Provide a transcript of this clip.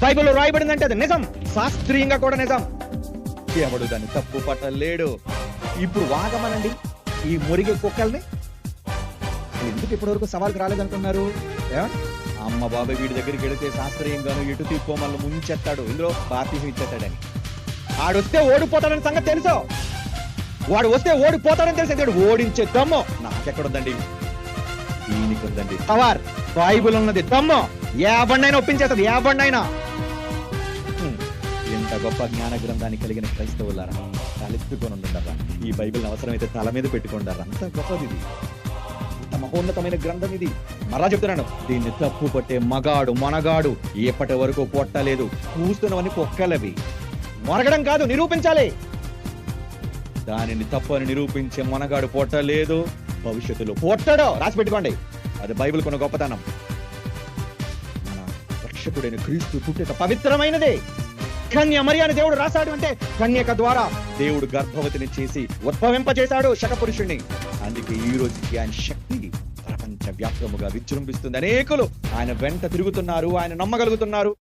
బైబిల్లో రాయబడిందంటే అది నిజం, శాస్త్రీయంగా కూడా నిజం. ఎవడు దాన్ని తప్పు పట్టలేడు. ఇప్పుడు వాగమనండి ఈ మురిగే కుక్కల్ని. ఎందుకు ఇప్పటివరకు సవాల్కి రాలేదనుకున్నారు? అమ్మ బాబాయ్ వీడి దగ్గరికి వెళితే శాస్త్రీయంగాను ఎటు తీర్పో మళ్ళీ ముంచెత్తాడు, ఇందులో బాప్తిజం ఇచ్చేస్తాడని. ఆడొస్తే ఓడిపోతాడని సంగతి తెలుసు. వాడు వస్తే ఓడిపోతాడని తెలిసి ఓడించే దమ్ము నాకెక్కడుందండి? దీనికి ఉందండి పవర్. బైబిల్ ఉన్నది దమ్ము. ఏ బండైనా ఒప్పించేస్తుంది, ఏ బండైనా. ఎంత గొప్ప జ్ఞాన గ్రంథాన్ని కలిగిన క్రైస్తవులారా, తలెత్తుకొని ఉండరా. ఈ బైబిల్ అవసరమైతే తల మీద పెట్టుకుంటారా. అంత గొప్పది ఇది, అంత మహోన్నతమైన గ్రంథం ఇది. మరలా చెప్తున్నాను, దీన్ని తప్పు పట్టే మగాడు మనగాడు ఎప్పటి వరకు పొట్టలేదు. కూస్తున్నవన్నీ పొక్కలవి. మొరగడం కాదు, నిరూపించాలి. దానిని తప్పని నిరూపించే మనగాడు పొట్టలేదు, భవిష్యత్తులో పొట్టడో. రాసి పెట్టుకోండి, అది బైబిల్ కొన్న గొప్పతనం. మన రక్షకుడైన క్రీస్తు పుట్టిక పవిత్రమైనదే. కన్య మరియ అని దేవుడు రాశాడు అంటే కన్యక ద్వారా దేవుడు గర్భవతిని చేసి ఉద్భవింపజేశాడు శకపురుషుణ్ణి. అందుకే ఈ రోజుకి ఆయన శక్తి ప్రపంచ వ్యాప్తముగా విజృంభిస్తుంది. అనేకులు ఆయన వెంట తిరుగుతున్నారు, ఆయన నమ్మగలుగుతున్నారు.